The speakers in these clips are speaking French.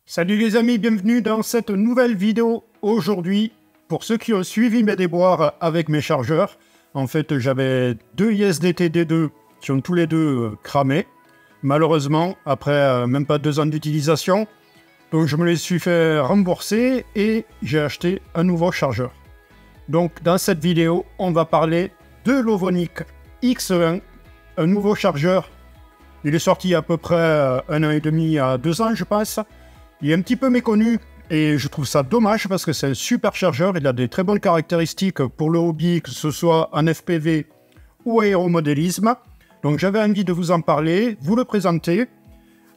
Salut les amis, bienvenue dans cette nouvelle vidéo. Aujourd'hui, pour ceux qui ont suivi mes déboires avec mes chargeurs, en fait j'avais deux ISDT D2 qui ont tous les deux cramé. Malheureusement, après même pas 2 ans d'utilisation, donc je me les suis fait rembourser et j'ai acheté un nouveau chargeur. Donc dans cette vidéo, on va parler de l'Ovonic X1, un nouveau chargeur. Il est sorti à peu près 1 an et demi à 2 ans, je pense. Il est un petit peu méconnu et je trouve ça dommage parce que c'est un super chargeur. Il a des très bonnes caractéristiques pour le hobby, que ce soit en FPV ou aéromodélisme. Donc j'avais envie de vous en parler, vous le présenter.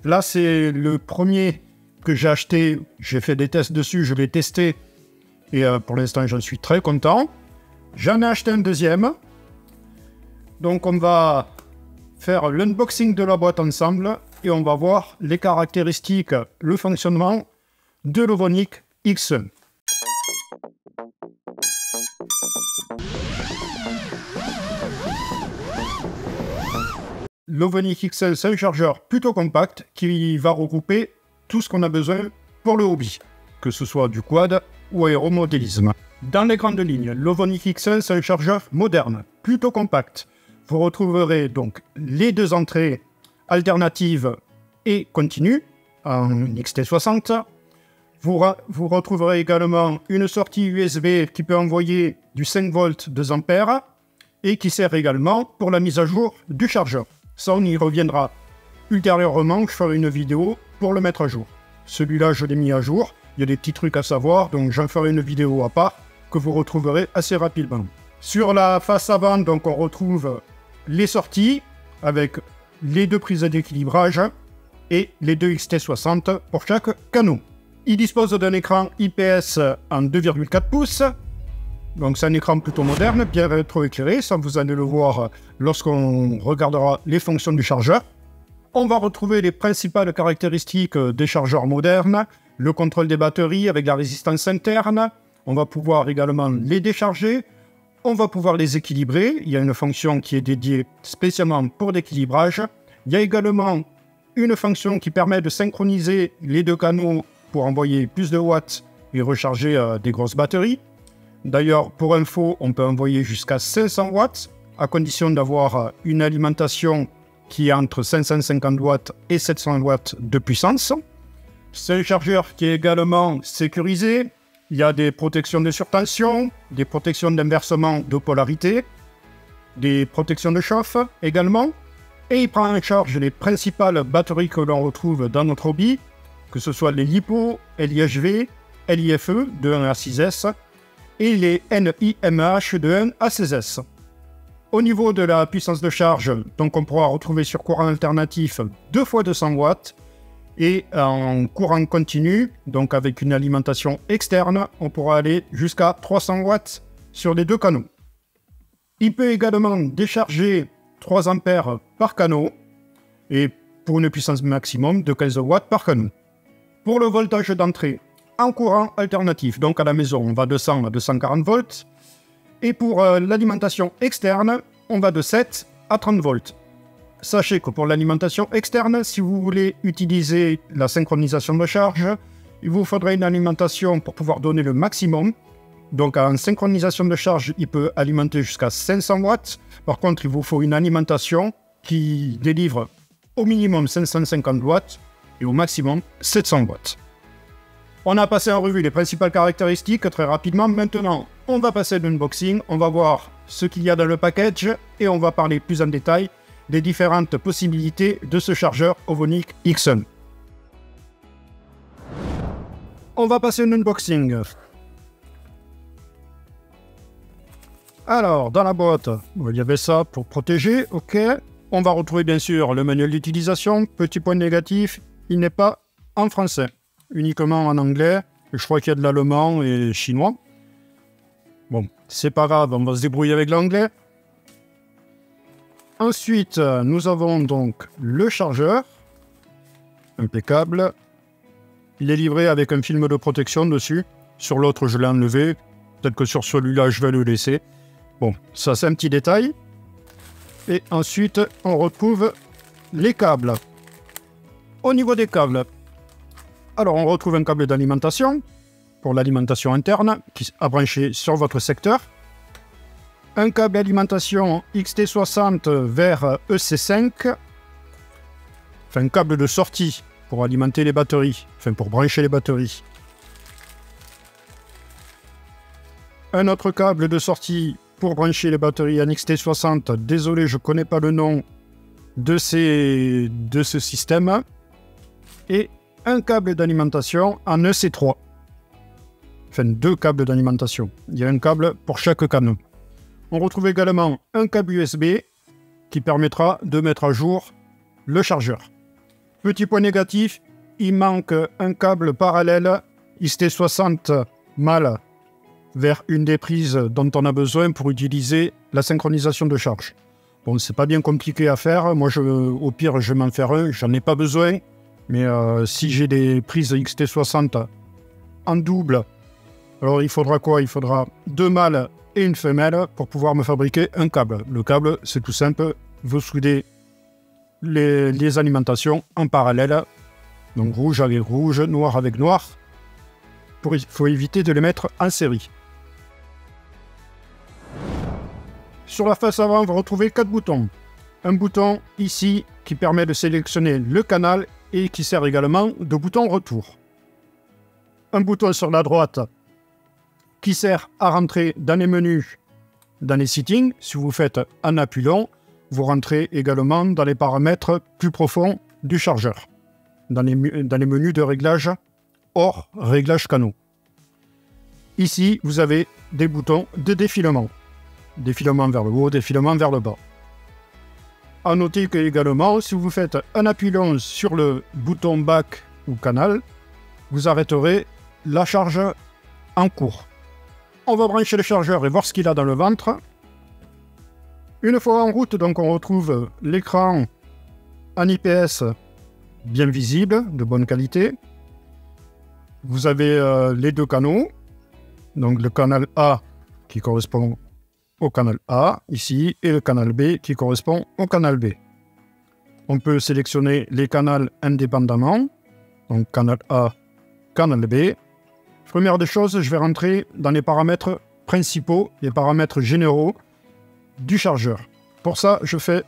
Là, c'est le premier que j'ai acheté. J'ai fait des tests dessus, je l'ai testé et pour l'instant, j'en suis très content. J'en ai acheté un deuxième. Donc on va faire l'unboxing de la boîte ensemble et on va voir les caractéristiques, le fonctionnement de l'Ovonic X1. L'Ovonic X1, c'est un chargeur plutôt compact qui va regrouper tout ce qu'on a besoin pour le hobby, que ce soit du quad ou aéromodélisme. Dans les grandes lignes, l'Ovonic X1, c'est un chargeur moderne, plutôt compact. Vous retrouverez donc les deux entrées alternatives et continues en XT60. Vous retrouverez également une sortie USB qui peut envoyer du 5 volts 2 ampères et qui sert également pour la mise à jour du chargeur. Ça, on y reviendra ultérieurement. Je ferai une vidéo pour le mettre à jour. Celui-là, je l'ai mis à jour. Il y a des petits trucs à savoir, donc j'en ferai une vidéo à part que vous retrouverez assez rapidement. Sur la face avant, donc, on retrouve les sorties avec les deux prises d'équilibrage et les deux XT60 pour chaque canot. Il dispose d'un écran IPS en 2,4 pouces. Donc c'est un écran plutôt moderne, bien rétroéclairé. Ça, vous allez le voir lorsqu'on regardera les fonctions du chargeur. On va retrouver les principales caractéristiques des chargeurs modernes. Le contrôle des batteries avec la résistance interne. On va pouvoir également les décharger. On va pouvoir les équilibrer. Il y a une fonction qui est dédiée spécialement pour l'équilibrage. Il y a également une fonction qui permet de synchroniser les deux canaux pour envoyer plus de watts et recharger des grosses batteries. D'ailleurs, pour info, on peut envoyer jusqu'à 500 watts, à condition d'avoir une alimentation qui est entre 550 watts et 700 watts de puissance. C'est un chargeur qui est également sécurisé. Il y a des protections de surtension, des protections d'inversement de polarité, des protections de chauffe également. Et il prend en charge les principales batteries que l'on retrouve dans notre hobby, que ce soit les LiPo, LiHV, LiFe de 1 à 6S et les NiMH de 1 à 16S. Au niveau de la puissance de charge, donc on pourra retrouver sur courant alternatif 2 fois 200 watts et en courant continu, donc avec une alimentation externe, on pourra aller jusqu'à 300 watts sur les deux canaux. Il peut également décharger 3 ampères par canot et pour une puissance maximum de 15 watts par canot. Pour le voltage d'entrée en courant alternatif, donc à la maison, on va de 100 à 240 volts. Et pour l'alimentation externe, on va de 7 à 30 volts. Sachez que pour l'alimentation externe, si vous voulez utiliser la synchronisation de charge, il vous faudrait une alimentation pour pouvoir donner le maximum. Donc en synchronisation de charge, il peut alimenter jusqu'à 500 watts. Par contre, il vous faut une alimentation qui délivre au minimum 550 watts et au maximum 700 watts. On a passé en revue les principales caractéristiques très rapidement. Maintenant, on va passer à l'unboxing. On va voir ce qu'il y a dans le package et on va parler plus en détail des différentes possibilités de ce chargeur Ovonic X1. On va passer à l'unboxing. Alors, dans la boîte, il y avait ça pour protéger, ok. On va retrouver bien sûr le manuel d'utilisation. Petit point négatif, il n'est pas en français, uniquement en anglais. Je crois qu'il y a de l'allemand et chinois. Bon, c'est pas grave, on va se débrouiller avec l'anglais. Ensuite, nous avons donc le chargeur. Impeccable. Il est livré avec un film de protection dessus. Sur l'autre, je l'ai enlevé. Peut-être que sur celui-là, je vais le laisser. Bon, ça c'est un petit détail. Et ensuite, on retrouve les câbles. Au niveau des câbles, Alors, on retrouve un câble d'alimentation pour l'alimentation interne à brancher sur votre secteur. Un câble d'alimentation XT60 vers EC5. Enfin, un câble de sortie pour alimenter les batteries, enfin pour brancher les batteries. Un autre câble de sortie pour brancher les batteries en XT60. Désolé, je ne connais pas le nom de ce système. Et un câble d'alimentation en EC3. Enfin, 2 câbles d'alimentation. Il y a un câble pour chaque canal. On retrouve également un câble USB qui permettra de mettre à jour le chargeur. Petit point négatif, il manque un câble parallèle XT60 mâle vers une des prises dont on a besoin pour utiliser la synchronisation de charge. Bon, c'est pas bien compliqué à faire. Moi, au pire, je vais m'en faire un. J'en ai pas besoin. Mais si j'ai des prises XT60 en double, alors il faudra quoi? Il faudra 2 mâles et une femelle pour pouvoir me fabriquer un câble. Le câble, c'est tout simple. Vous soudez les alimentations en parallèle. Donc rouge avec rouge, noir avec noir. Il faut éviter de les mettre en série. Sur la face avant, vous retrouvez 4 boutons. Un bouton ici qui permet de sélectionner le canal et qui sert également de bouton retour. Un bouton sur la droite qui sert à rentrer dans les menus, dans les settings. Si vous faites un appui long, vous rentrez également dans les paramètres plus profonds du chargeur, dans les menus de réglage hors réglage canaux. Ici, vous avez des boutons de défilement. Défilement vers le haut, défilement vers le bas. A noter que également, si vous faites un appui long sur le bouton back ou canal, vous arrêterez la charge en cours. On va brancher le chargeur et voir ce qu'il a dans le ventre. Une fois en route, donc on retrouve l'écran en IPS bien visible, de bonne qualité. Vous avez les 2 canaux, donc le canal A qui correspond au canal A, ici, et le canal B qui correspond au canal B. On peut sélectionner les canaux indépendamment, donc canal A, canal B. Première des choses, je vais rentrer dans les paramètres principaux, les paramètres généraux du chargeur. Pour ça, je fais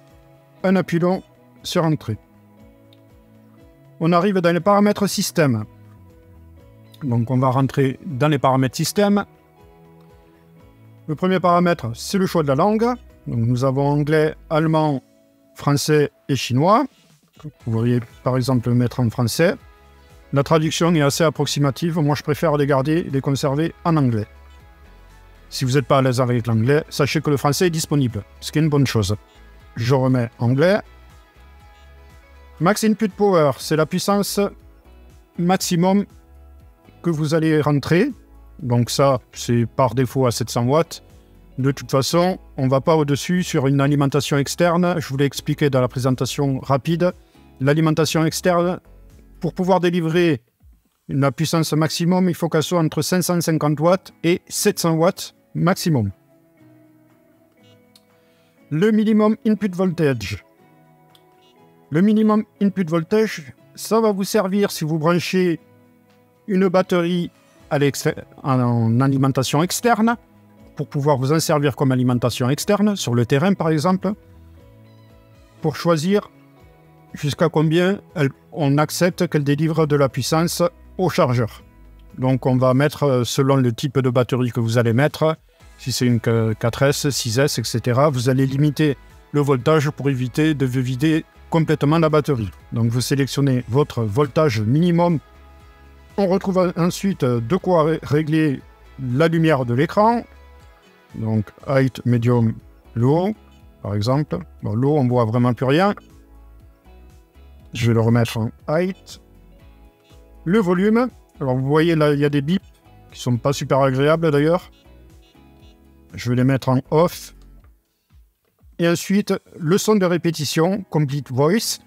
un appui long sur Entrée. On arrive dans les paramètres système. Donc on va rentrer dans les paramètres système. Le premier paramètre, c'est le choix de la langue. Donc, nous avons anglais, allemand, français et chinois. Vous pourriez par exemple le mettre en français. La traduction est assez approximative. Moi, je préfère les garder et les conserver en anglais. Si vous n'êtes pas à l'aise avec l'anglais, sachez que le français est disponible, ce qui est une bonne chose. Je remets anglais. Max Input Power, c'est la puissance maximum que vous allez rentrer. Donc ça, c'est par défaut à 700 watts. De toute façon, on ne va pas au-dessus sur une alimentation externe. Je vous l'ai expliqué dans la présentation rapide. L'alimentation externe, pour pouvoir délivrer la puissance maximum, il faut qu'elle soit entre 550 watts et 700 watts maximum. Le minimum input voltage. Le minimum input voltage, ça va vous servir si vous branchez une batterie en alimentation externe, pour pouvoir vous en servir comme alimentation externe, sur le terrain par exemple, pour choisir jusqu'à combien on accepte qu'elle délivre de la puissance au chargeur. Donc on va mettre, selon le type de batterie que vous allez mettre, si c'est une 4S, 6S, etc., vous allez limiter le voltage pour éviter de vider complètement la batterie. Donc vous sélectionnez votre voltage minimum. On retrouve ensuite de quoi régler la lumière de l'écran. Donc height, medium, low, par exemple. Bon, low, on ne voit vraiment plus rien. Je vais le remettre en height. Le volume. Alors vous voyez là, il y a des bips qui ne sont pas super agréables d'ailleurs. Je vais les mettre en off. Et ensuite, le son de répétition, Complete Voice.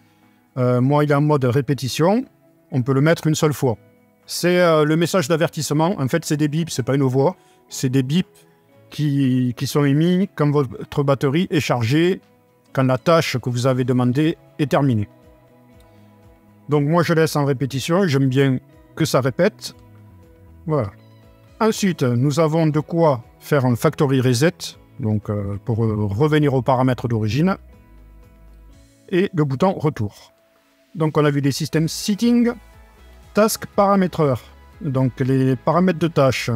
Moi, il est en mode répétition. On peut le mettre une seule fois. C'est le message d'avertissement. En fait, c'est des bips, c'est pas une voix. C'est des bips qui sont émis quand votre batterie est chargée, quand la tâche que vous avez demandée est terminée. Donc moi, je laisse en répétition. J'aime bien que ça répète. Voilà. Ensuite, nous avons de quoi faire un factory reset, donc pour revenir aux paramètres d'origine, et le bouton retour. Donc on a vu des systèmes setting, task paramétreur, donc les paramètres de tâches.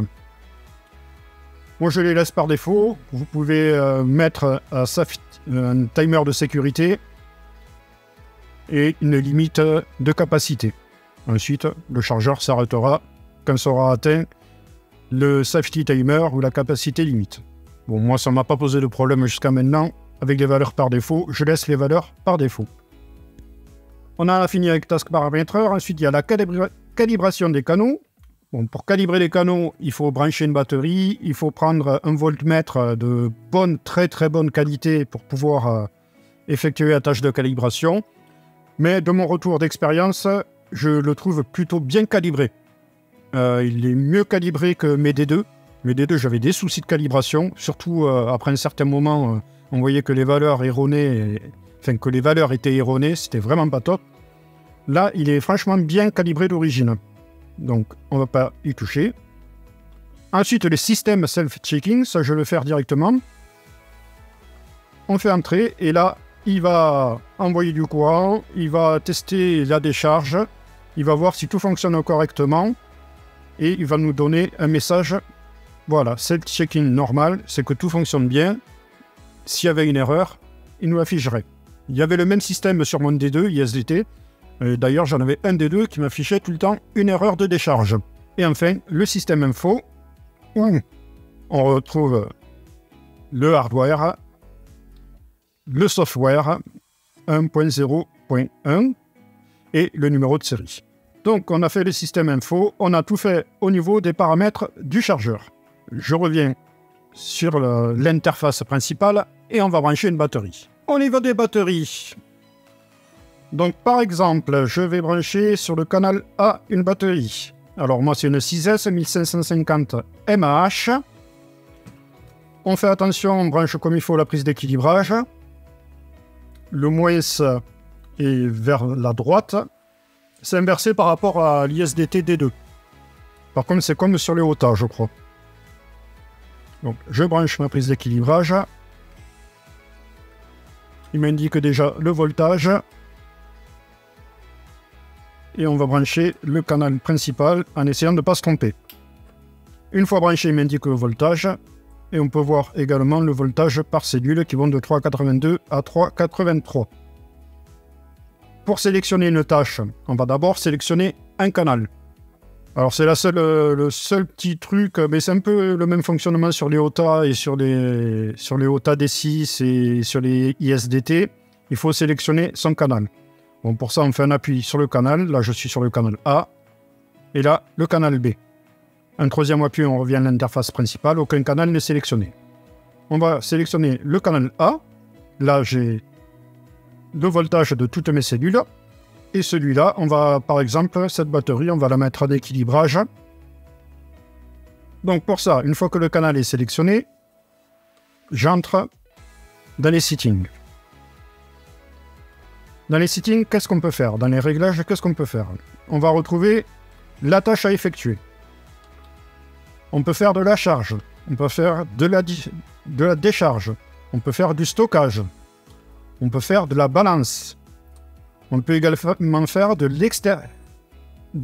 Moi je les laisse par défaut, vous pouvez mettre un timer de sécurité et une limite de capacité. Ensuite, le chargeur s'arrêtera quand sera atteint le safety timer ou la capacité limite. Bon, moi ça ne m'a pas posé de problème jusqu'à maintenant. Avec les valeurs par défaut, je laisse les valeurs par défaut. On a fini avec Task Paramétreur. Ensuite, il y a la calibration des canaux. Bon, pour calibrer les canaux, il faut brancher une batterie. Il faut prendre un voltmètre de bonne, très très bonne qualité pour pouvoir effectuer la tâche de calibration. Mais de mon retour d'expérience, je le trouve plutôt bien calibré. Il est mieux calibré que mes D2. Mes D2, j'avais des soucis de calibration. Surtout après un certain moment... on voyait que les valeurs erronées, enfin que les valeurs étaient erronées, c'était vraiment pas top. Là, il est franchement bien calibré d'origine. Donc, on ne va pas y toucher. Ensuite, les systèmes self-checking, ça je vais le faire directement. On fait entrer et là, il va envoyer du courant, il va tester la décharge, il va voir si tout fonctionne correctement et il va nous donner un message. Voilà, self-checking normal, c'est que tout fonctionne bien. S'il y avait une erreur, il nous afficherait. Il y avait le même système sur mon D2, ISDT. D'ailleurs, j'en avais un D2 qui m'affichait tout le temps une erreur de décharge. Et enfin, le système info, où on retrouve le hardware, le software 1.0.1 et le numéro de série. Donc, on a fait le système info, on a tout fait au niveau des paramètres du chargeur. Je reviens sur l'interface principale et on va brancher une batterie. Au niveau des batteries, donc par exemple, je vais brancher sur le canal A une batterie. Alors moi c'est une 6S 1550 mAh. On fait attention, on branche comme il faut la prise d'équilibrage. Le moins est vers la droite. C'est inversé par rapport à l'ISDT D2. Par contre c'est comme sur les OTA je crois. Donc, je branche ma prise d'équilibrage. Il m'indique déjà le voltage. Et on va brancher le canal principal en essayant de ne pas se tromper. Une fois branché, il m'indique le voltage. Et on peut voir également le voltage par cellule qui vont de 3,82 à 3,83. Pour sélectionner une tâche, on va d'abord sélectionner un canal. Alors c'est le seul petit truc, mais c'est un peu le même fonctionnement sur les OTA et sur les OTA D6 et sur les ISDT. Il faut sélectionner son canal. Bon, pour ça, on fait un appui sur le canal. Là, je suis sur le canal A. Et là, le canal B. Un troisième appui, on revient à l'interface principale. Aucun canal n'est sélectionné. On va sélectionner le canal A. Là, j'ai le voltage de toutes mes cellules. Et celui-là, on va, par exemple, cette batterie, on va la mettre en équilibrage. Donc pour ça, une fois que le canal est sélectionné, j'entre dans les settings. Dans les settings, qu'est-ce qu'on peut faire? Dans les réglages, qu'est-ce qu'on peut faire? On va retrouver la tâche à effectuer. On peut faire de la charge. On peut faire de la décharge. On peut faire du stockage. On peut faire de la balance. On peut également faire de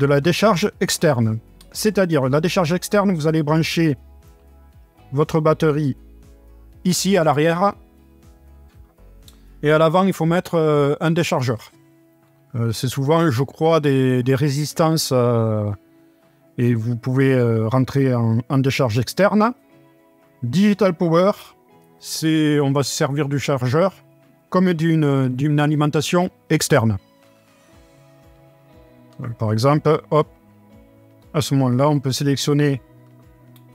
la décharge externe. C'est-à-dire, la décharge externe, vous allez brancher votre batterie ici à l'arrière. Et à l'avant, il faut mettre un déchargeur. C'est souvent, je crois, des résistances. Et vous pouvez rentrer en décharge externe. Digital Power, on va se servir du chargeur comme d'une alimentation externe. Par exemple, hop, à ce moment-là, on peut sélectionner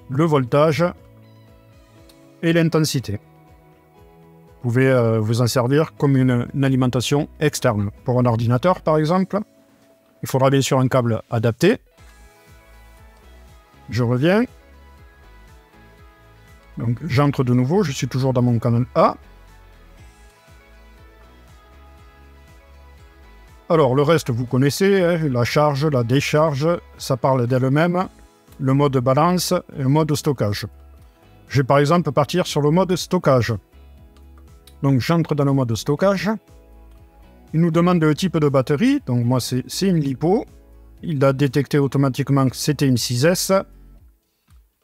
le voltage et l'intensité. Vous pouvez vous en servir comme une alimentation externe. Pour un ordinateur, par exemple, il faudra bien sûr un câble adapté. Je reviens. Donc, j'entre de nouveau, je suis toujours dans mon canal A. Alors le reste vous connaissez, hein, la charge, la décharge, ça parle d'elle-même, le mode balance et le mode stockage. Je vais par exemple partir sur le mode stockage. Donc j'entre dans le mode stockage. Il nous demande le type de batterie, donc moi c'est une LiPo. Il a détecté automatiquement que c'était une 6S.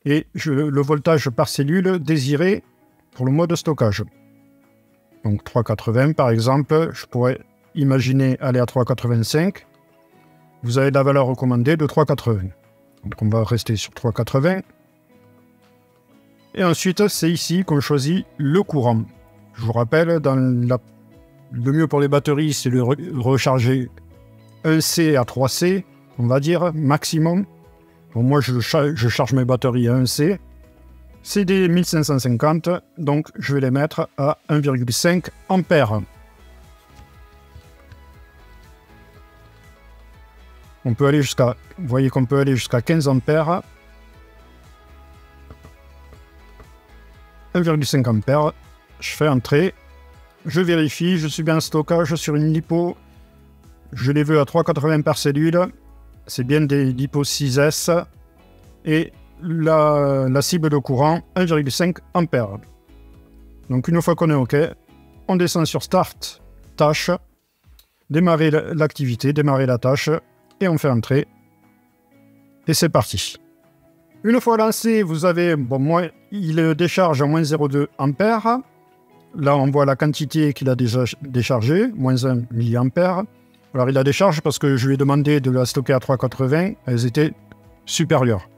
Et le voltage par cellule désiré pour le mode stockage. Donc 380 par exemple, je pourrais imaginer aller à 385. Vous avez la valeur recommandée de 380. Donc on va rester sur 380. Et ensuite, c'est ici qu'on choisit le courant. Je vous rappelle, le mieux pour les batteries, c'est de recharger 1C à 3C, on va dire, maximum. Bon, moi, je charge mes batteries à 1C. C'est des 1550, donc je vais les mettre à 1,5 ampères. On peut aller jusqu'à, vous voyez qu'on peut aller jusqu'à 15 ampères. 1,5 ampères. Je fais entrer. Je vérifie, je suis bien en stockage sur une LiPo. Je les veux à 3,80 par cellule. C'est bien des LiPo 6S. Et la cible de courant, 1,5 ampères. Donc une fois qu'on est OK, on descend sur Start, tâche, démarrer l'activité, démarrer la tâche, et on fait entrer. Et c'est parti. Une fois lancé, vous avez, bon moi, il décharge à moins 0,2 ampères. Là, on voit la quantité qu'il a déjà déchargée, moins 1 mA. Alors, il la décharge parce que je lui ai demandé de la stocker à 3,80. Elles étaient supérieures.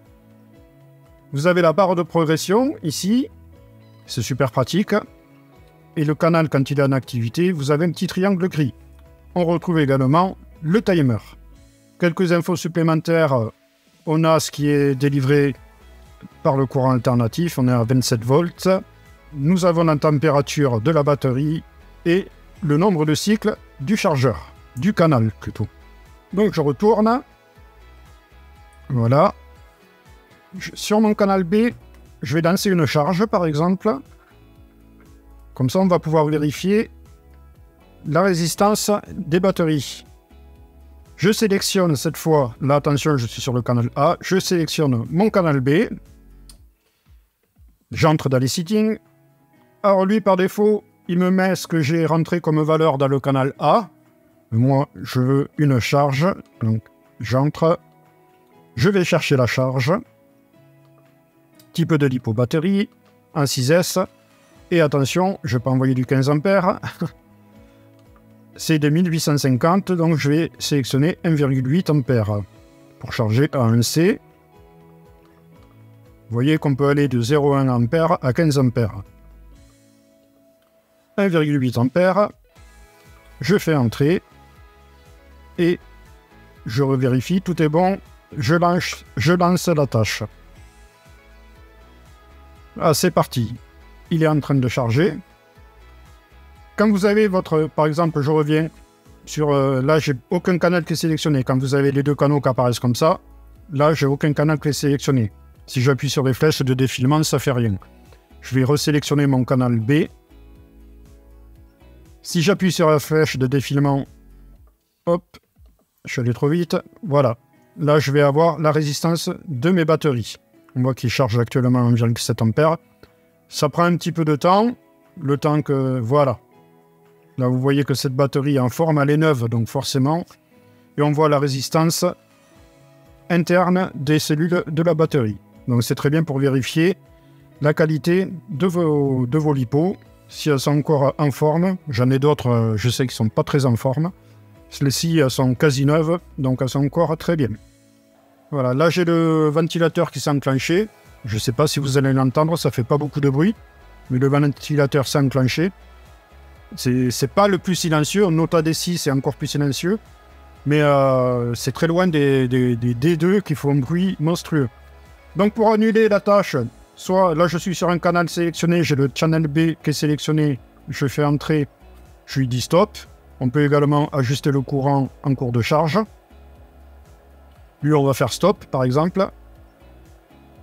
Vous avez la barre de progression, ici. C'est super pratique. Et le canal, quand il est en activité, vous avez un petit triangle gris. On retrouve également le timer. Quelques infos supplémentaires. On a ce qui est délivré par le courant alternatif. On est à 27 volts. Nous avons la température de la batterie et le nombre de cycles du chargeur, du canal plutôt. Donc je retourne. Voilà. Sur mon canal B, je vais lancer une charge par exemple. Comme ça, on va pouvoir vérifier la résistance des batteries. Je sélectionne cette fois, là attention, je suis sur le canal A, je sélectionne mon canal B. J'entre dans les settings. Alors lui, par défaut, il me met ce que j'ai rentré comme valeur dans le canal A. Moi, je veux une charge. Donc, j'entre. Je vais chercher la charge. Type de LiPo batterie, en 6S. Et attention, je ne vais pas envoyer du 15 ampères. C'est de 1850, donc je vais sélectionner 1,8 ampères pour charger à 1C. Vous voyez qu'on peut aller de 0,1 ampère à 15 ampères. 1,8 ampères. Je fais entrer. Et je revérifie, tout est bon. Je lance la tâche. Ah, c'est parti. Il est en train de charger. Quand vous avez votre... Par exemple, je reviens sur... là, j'ai aucun canal qui est sélectionné. Quand vous avez les deux canaux qui apparaissent comme ça, là, j'ai aucun canal qui est sélectionné. Si j'appuie sur les flèches de défilement, ça ne fait rien. Je vais resélectionner mon canal B. Si j'appuie sur la flèche de défilement, hop, je suis allé trop vite, voilà. Là, je vais avoir la résistance de mes batteries. On voit qu'il charge actuellement 1,7 ampères. Ça prend un petit peu de temps, le temps que... Voilà. Là, vous voyez que cette batterie est en forme, elle est neuve, donc forcément. Et on voit la résistance interne des cellules de la batterie. Donc c'est très bien pour vérifier la qualité de vos LiPo. Si elles sont encore en forme, j'en ai d'autres, je sais qu'ils ne sont pas très en forme. Celles-ci, elles sont quasi neuves, donc elles sont encore très bien. Voilà, là j'ai le ventilateur qui s'est enclenché. Je ne sais pas si vous allez l'entendre, ça ne fait pas beaucoup de bruit. Mais le ventilateur s'est enclenché. C'est pas le plus silencieux, Nota D6 c'est encore plus silencieux. Mais c'est très loin des D2 qui font un bruit monstrueux. Donc pour annuler la tâche, soit là je suis sur un canal sélectionné, j'ai le channel B qui est sélectionné, je fais entrer, je lui dis stop. On peut également ajuster le courant en cours de charge. Lui on va faire stop par exemple.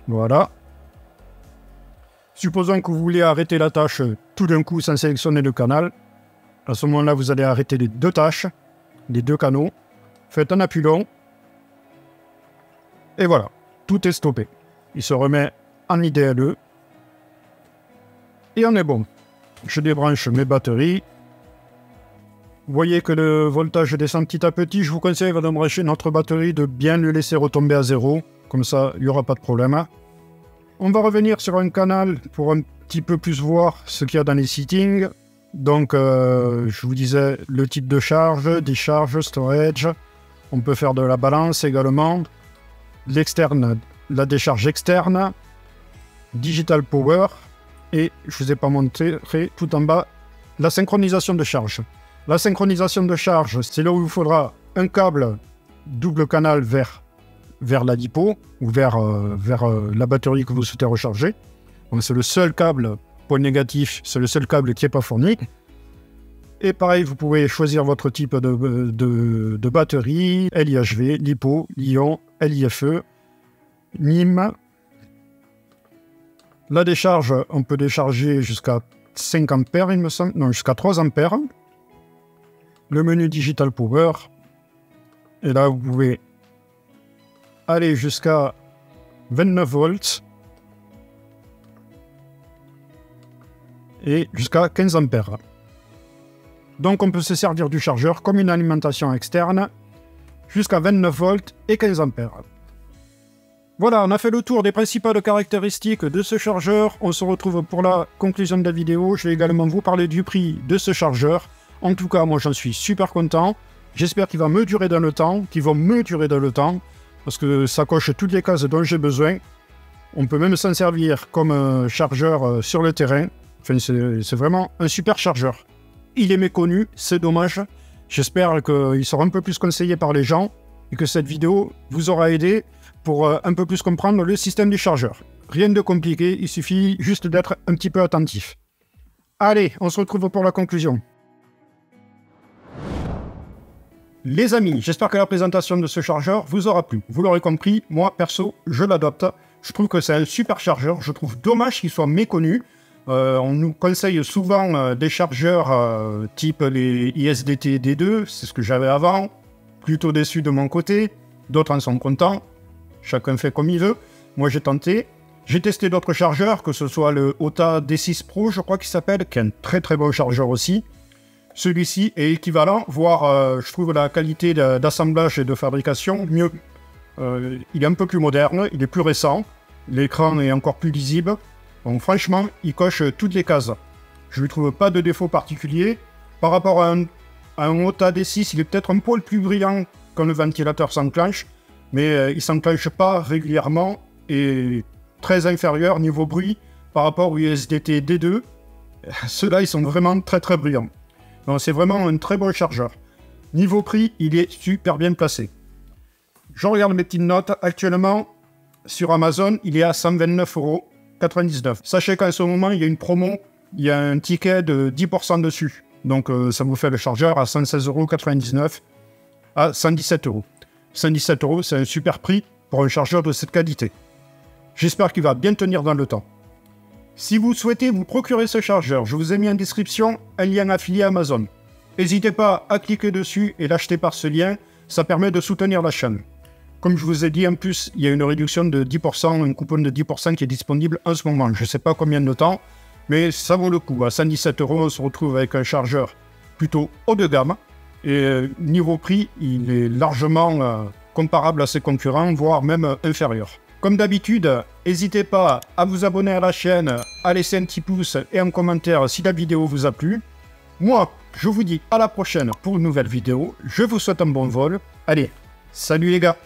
Voilà. Supposons que vous voulez arrêter la tâche tout d'un coup sans sélectionner le canal. À ce moment-là, vous allez arrêter les deux tâches. les deux canaux. Faites un appui long. Et voilà, tout est stoppé. Il se remet en IDLE. Et on est bon. Je débranche mes batteries. Vous voyez que le voltage descend petit à petit. Je vous conseille avant de brancher notre batterie de bien le laisser retomber à 0. Comme ça, il n'y aura pas de problème. On va revenir sur un canal pour un petit peu plus voir ce qu'il y a dans les settings. Donc, je vous disais le type de charge, décharge, storage. On peut faire de la balance également. L'externe, la décharge externe. Digital Power. Et je ne vous ai pas montré tout en bas la synchronisation de charge. La synchronisation de charge, c'est là où il vous faudra un câble double canal vers la lipo ou vers la batterie que vous souhaitez recharger. C'est le seul câble, point négatif, c'est le seul câble qui n'est pas fourni. Et pareil, vous pouvez choisir votre type de batterie, LIHV, lipo, Li-ion, LIFE, NIM. La décharge, on peut décharger jusqu'à 5 ampères, il me semble, non, jusqu'à 3 ampères. Le menu Digital Power. Et là, vous pouvez aller jusqu'à 29 volts et jusqu'à 15 ampères. Donc, on peut se servir du chargeur comme une alimentation externe jusqu'à 29 volts et 15 ampères. Voilà, on a fait le tour des principales caractéristiques de ce chargeur. On se retrouve pour la conclusion de la vidéo. Je vais également vous parler du prix de ce chargeur. En tout cas, moi, j'en suis super content. J'espère qu'il va me durer dans le temps, parce que ça coche toutes les cases dont j'ai besoin. On peut même s'en servir comme chargeur sur le terrain. Enfin, c'est vraiment un super chargeur. Il est méconnu, c'est dommage. J'espère qu'il sera un peu plus conseillé par les gens et que cette vidéo vous aura aidé pour un peu plus comprendre le système du chargeur. Rien de compliqué, il suffit juste d'être un petit peu attentif. Allez, on se retrouve pour la conclusion. Les amis, j'espère que la présentation de ce chargeur vous aura plu. Vous l'aurez compris, moi, perso, je l'adopte. Je trouve que c'est un super chargeur. Je trouve dommage qu'il soit méconnu. On nous conseille souvent des chargeurs type les ISDT D2. C'est ce que j'avais avant. Plutôt déçu de mon côté. D'autres en sont contents. Chacun fait comme il veut. Moi, j'ai tenté. J'ai testé d'autres chargeurs, que ce soit le Ota D6 Pro, je crois qu'il s'appelle, qui est un très très bon chargeur aussi. Celui-ci est équivalent, voire je trouve la qualité d'assemblage et de fabrication mieux. Il est un peu plus moderne, il est plus récent, l'écran est encore plus lisible. Donc franchement, il coche toutes les cases. Je ne lui trouve pas de défaut particulier. Par rapport à un Ota D6, il est peut-être un poil plus brillant quand le ventilateur s'enclenche, mais il ne s'enclenche pas régulièrement et très inférieur niveau bruit par rapport au USDT D2. Ceux-là, ils sont vraiment très très brillants. Donc c'est vraiment un très bon chargeur. Niveau prix, il est super bien placé. Je regarde mes petites notes. Actuellement, sur Amazon, il est à 129,99 €. Sachez qu'en ce moment, il y a une promo. Il y a un ticket de 10% dessus. Donc ça vous fait le chargeur à 116,99 € à 117 €. 117 €, c'est un super prix pour un chargeur de cette qualité. J'espère qu'il va bien tenir dans le temps. Si vous souhaitez vous procurer ce chargeur, je vous ai mis en description un lien affilié à Amazon. N'hésitez pas à cliquer dessus et l'acheter par ce lien, ça permet de soutenir la chaîne. Comme je vous ai dit, en plus, il y a une réduction de 10%, un coupon de 10% qui est disponible en ce moment. Je ne sais pas combien de temps, mais ça vaut le coup. À 117 €, on se retrouve avec un chargeur plutôt haut de gamme. Et niveau prix, il est largement comparable à ses concurrents, voire même inférieur. Comme d'habitude, n'hésitez pas à vous abonner à la chaîne, à laisser un petit pouce et un commentaire si la vidéo vous a plu. Moi, je vous dis à la prochaine pour une nouvelle vidéo. Je vous souhaite un bon vol. Allez, salut les gars!